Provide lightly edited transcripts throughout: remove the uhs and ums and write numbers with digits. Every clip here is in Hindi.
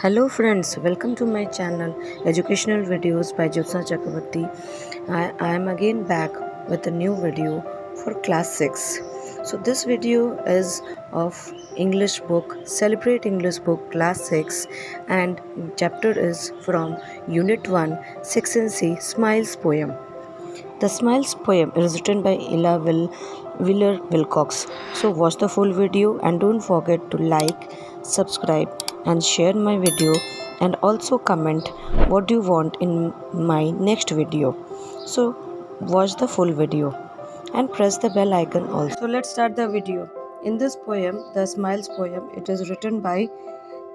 Hello friends, welcome to my channel Educational Videos by Jyotsna Chakrabarti. I am again back with a new video for class 6. So this video is of English book, Celebrate English book class 6, and chapter is from Unit 1, Section C, Smiles poem. The Smiles poem is written by Ella Wheeler Wilcox. So watch the full video and don't forget to like, subscribe and share my video, and also comment what you want in my next video. So watch the full video and press the bell icon also. So let's start the video. In this poem, the Smiles poem, it is written by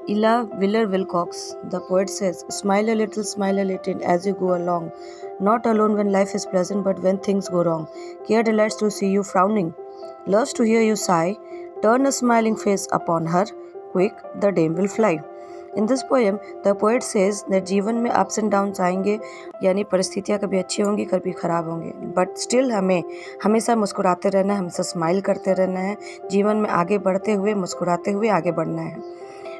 Ella Wheeler Wilcox. The poet says, smile a little as you go along. Not alone when life is pleasant, but when things go wrong. Care delights to see you frowning, loves to hear you sigh. Turn a smiling face upon her, quick the dame will fly. In this poem, the poet says that जीवन में ups and downs आएंगे, यानी परिस्थितियाँ कभी अच्छी होंगी कभी ख़राब होंगी, बट स्टिल हमें हमेशा मुस्कुराते रहना है, हमेशा स्माइल करते रहना है, जीवन में आगे बढ़ते हुए मुस्कुराते हुए आगे बढ़ना है.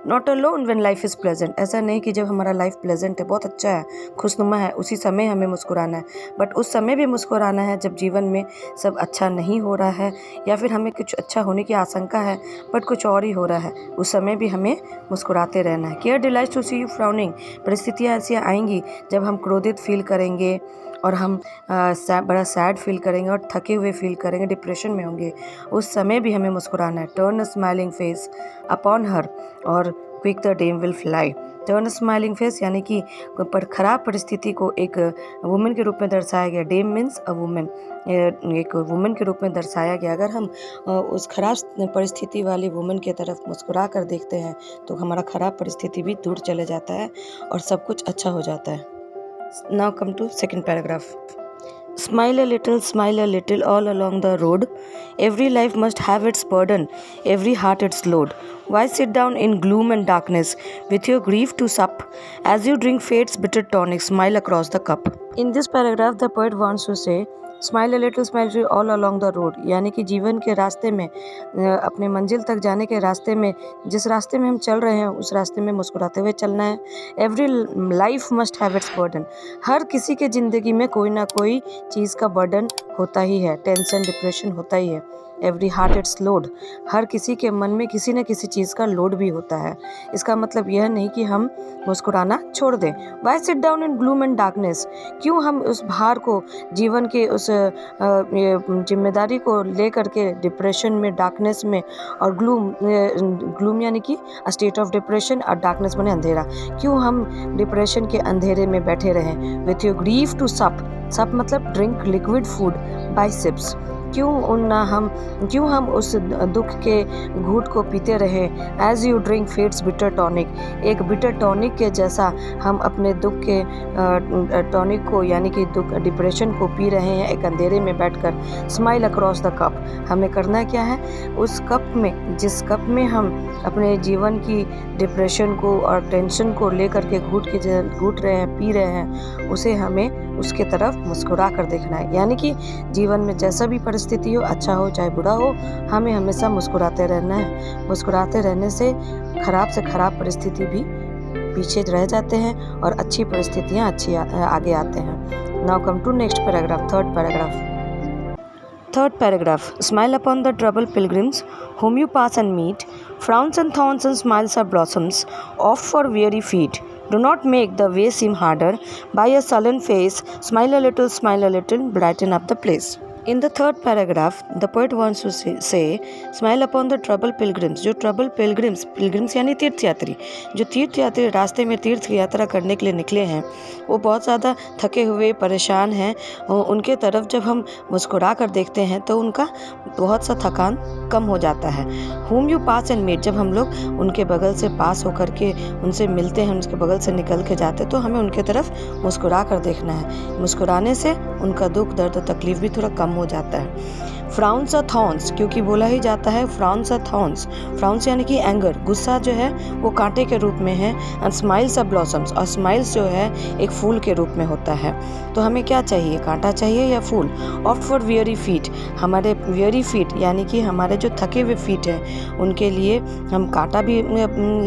Not alone when life is pleasant, ऐसा नहीं कि जब हमारा लाइफ प्लेजेंट है, बहुत अच्छा है, खुशनुमा है, उसी समय हमें मुस्कुराना है, बट उस समय भी मुस्कुराना है जब जीवन में सब अच्छा नहीं हो रहा है या फिर हमें कुछ अच्छा होने की आशंका है बट कुछ और ही हो रहा है, उस समय भी हमें मुस्कुराते रहना है. Care delights to see you frowning, परिस्थितियाँ ऐसी आएंगी जब हम क्रोधित फील करेंगे और हम बड़ा सैड फील करेंगे और थके हुए फील करेंगे, डिप्रेशन में होंगे, उस समय भी हमें मुस्कुराना है. Turn a smiling face upon her और quick the dame will fly. Turn a smiling face यानी कि खराब परिस्थिति को एक वुमेन के रूप में दर्शाया गया. डेम मीन्स अ वुमेन, एक वुमेन के रूप में दर्शाया गया. अगर हम उस खराब परिस्थिति वाली वुमेन की तरफ मुस्कुरा कर देखते हैं तो हमारा खराब परिस्थिति भी दूर चले जाता है और सब कुछ अच्छा हो जाता है. Now come to second paragraph. Smile a little all along the road. Every life must have its burden, every heart its load. Why sit down in gloom and darkness with your grief to sup? As you drink fate's bitter tonic, smile across the cup. In this paragraph, the poet wants to say, smile a little all along the road, यानी कि जीवन के रास्ते में, अपने मंजिल तक जाने के रास्ते में, जिस रास्ते में हम चल रहे हैं उस रास्ते में मुस्कुराते हुए चलना है. Every life must have its burden, हर किसी के ज़िंदगी में कोई ना कोई चीज़ का बर्डन होता ही है, टेंशन डिप्रेशन होता ही है. एवरी हार्ट इट्स लोड, हर किसी के मन में किसी न किसी चीज़ का लोड भी होता है. इसका मतलब यह नहीं कि हम मुस्कुराना छोड़ दें. Why sit down in gloom and darkness, क्यों हम उस भार को, जीवन के उस जिम्मेदारी को लेकर के डिप्रेशन में, डार्कनेस में, और ग्लूम यानी कि स्टेट ऑफ डिप्रेशन और डार्कनेस माने अंधेरा, क्यों हम डिप्रेशन के अंधेरे में बैठे रहें. With your grief to sup मतलब drink liquid food by sips, क्यों हम उस दुख के घूंट को पीते रहें. As you drink fate's bitter tonic, एक बिटर टॉनिक के जैसा हम अपने दुख के टॉनिक को यानी कि दुख डिप्रेशन को पी रहे हैं एक अंधेरे में बैठकर. स्माइल अक्रॉस द कप, हमें करना क्या है, उस कप में, जिस कप में हम अपने जीवन की डिप्रेशन को और टेंशन को लेकर के घूट रहे हैं, पी रहे हैं, उसे हमें उसके तरफ मुस्कुरा कर देखना है. यानी कि जीवन में जैसा भी परिस्थिति हो, अच्छा हो चाहे बुरा हो, हमें हमेशा मुस्कुराते रहना है. मुस्कुराते रहने से खराब परिस्थिति भी पीछे रह जाते हैं और अच्छी परिस्थितियाँ आगे आते हैं. Now come to next paragraph, third paragraph. Smile upon the troubled pilgrims whom you pass and meet. Frowns and thorns and smiles are blossoms, oft for weary feet. Do not make the way seem harder by a sullen face. Smile a little, brighten up the place. In the third paragraph, the poet wants to say, smile upon the troubled pilgrims. जो troubled pilgrims यानी तीर्थयात्री, जो तीर्थयात्री रास्ते में तीर्थ यात्रा करने के लिए निकले हैं, वो बहुत ज़्यादा थके हुए परेशान हैं. उनके तरफ जब हम मुस्कुरा कर देखते हैं तो उनका बहुत सा थकान कम हो जाता है. whom you pass and meet, जब हम लोग उनके बगल से पास होकर के उनसे मिलते हैं, उनके बगल से निकल के जाते, तो हमें उनके तरफ मुस्कुरा कर देखना है. मुस्कुराने से उनका दुख दर्द और तकलीफ भी थोड़ा कम हो जाता है. फ्राउन्स और थॉर्न्स, क्योंकि बोला ही जाता है फ्राउन्स और थॉर्न्स. फ्राउन्स यानी कि एंगर, गुस्सा जो है वो कांटे के रूप में है. एंड स्माइल्स आर ब्लॉसम्स, और स्माइल्स जो है एक फूल के रूप में होता है. तो हमें क्या चाहिए, कांटा चाहिए या फूल. ऑफ्ट फॉर वियरी फीट, हमारे वियरी फीट यानी कि हमारे जो थके हुए फीट हैं उनके लिए हम कांटा भी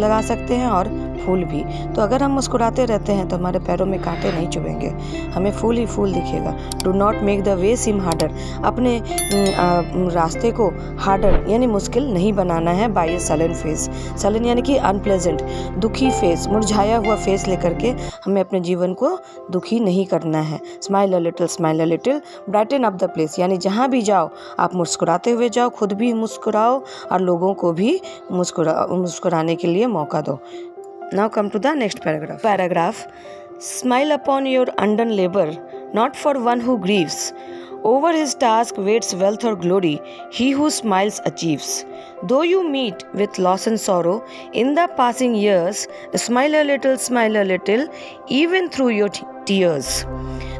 लगा सकते हैं और फूल भी। तो अगर हम मुस्कुराते रहते हैं तो हमारे पैरों में कांटे नहीं चुभेंगे, हमें फूल ही फूल दिखेगा। Do not make the way seem harder, अपने रास्ते को हार्डर यानी मुश्किल नहीं बनाना है by a sullen face. Sullen यानी कि अनप्लेजेंट, दुखी फेस, मुरझाया हुआ फेस लेकर के हमें अपने जीवन को दुखी नहीं करना है। Smile a little, brighten up the place, यानी जहाँ भी जाओ आप मुस्कुराते हुए जाओ, खुद भी मुस्कुराओ और लोगों को भी मुस्कुराने के लिए मौका दो। Now come to the next paragraph. Smile upon your undone labor, not for one who grieves. Over his task waits wealth or glory, he who smiles achieves. Though you meet with loss and sorrow in the passing years, smile a little, even through your tears.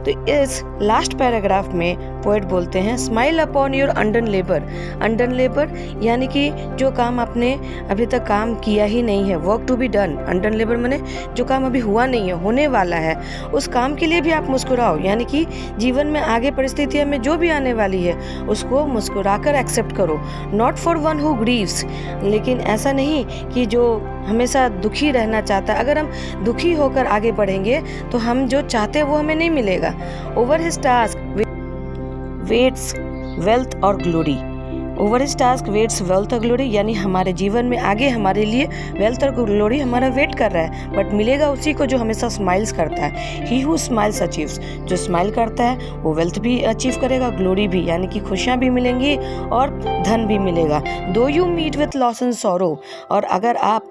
तो इस लास्ट पैराग्राफ में पोएट बोलते हैं smile upon your undone labour. Undone labour यानी कि जो काम आपने अभी तक काम किया ही नहीं है, work to be done. Undone labour माने जो काम अभी हुआ नहीं है, होने वाला है, उस काम के लिए भी आप मुस्कुराओ। यानी कि जीवन में आगे परिस्थितियों में जो भी आने वाली है उसको मुस्कुराकर एक्सेप्ट करो। Not for one who Greaves, लेकिन ऐसा नहीं कि जो हमेशा दुखी रहना चाहता है। अगर हम दुखी होकर आगे बढ़ेंगे तो हम जो चाहते हैं वो हमें नहीं मिलेगा। Over his task waits wealth और glory. Over his task waits wealth और ग्लोरी, यानी हमारे जीवन में आगे हमारे लिए वेल्थ और ग्लोरी हमारा वेट कर रहा है, बट मिलेगा उसी को जो हमेशा स्माइल्स करता है। ही हु स्माइल्स अचीव्स, जो स्माइल करता है वो वेल्थ भी अचीव करेगा, ग्लोरी भी, यानी कि खुशियाँ भी मिलेंगी और धन भी मिलेगा। Though you meet with loss and sorrow, और अगर आप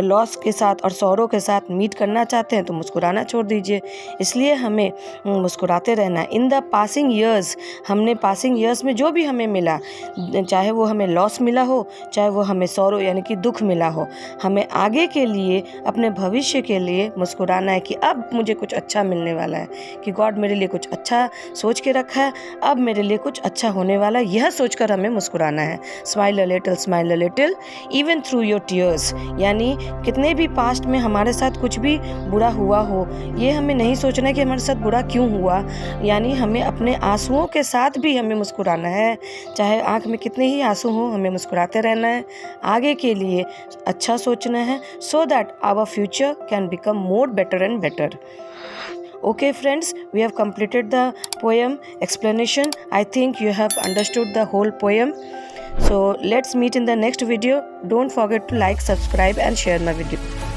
लॉस के साथ और सॉरो के साथ मीट करना चाहते हैं तो मुस्कुराना छोड़ दीजिए। इसलिए हमें मुस्कुराते रहना। इन द पासिंग ईयर्स, हमने पासिंग ईयर्स में जो भी हमें मिला, चाहे वो हमें लॉस मिला हो, चाहे वो हमें सॉरो यानी कि दुख मिला हो, हमें आगे के लिए, अपने भविष्य के लिए मुस्कुराना है कि अब मुझे कुछ अच्छा मिलने वाला है, कि गॉड मेरे लिए कुछ अच्छा सोच के रखा है, अब मेरे लिए कुछ अच्छा होने वाला है, यह सोचकर हमें मुस्कुराना है। Smile a little even through your tears, यानी कितने भी पास्ट में हमारे साथ कुछ भी बुरा हुआ हो, ये हमें नहीं सोचना है कि हमारे साथ बुरा क्यों हुआ, यानी हमें अपने आंसुओं के साथ भी हमें मुस्कुराना है। चाहे आँख में कितने ही आंसू हों, हमें मुस्कुराते रहना है, आगे के लिए अच्छा सोचना है, so that our future can become more better and better. Okay friends, we have completed the poem explanation. I think you have understood the whole poem. So let's meet in the next video. Don't forget to like, subscribe and share my video.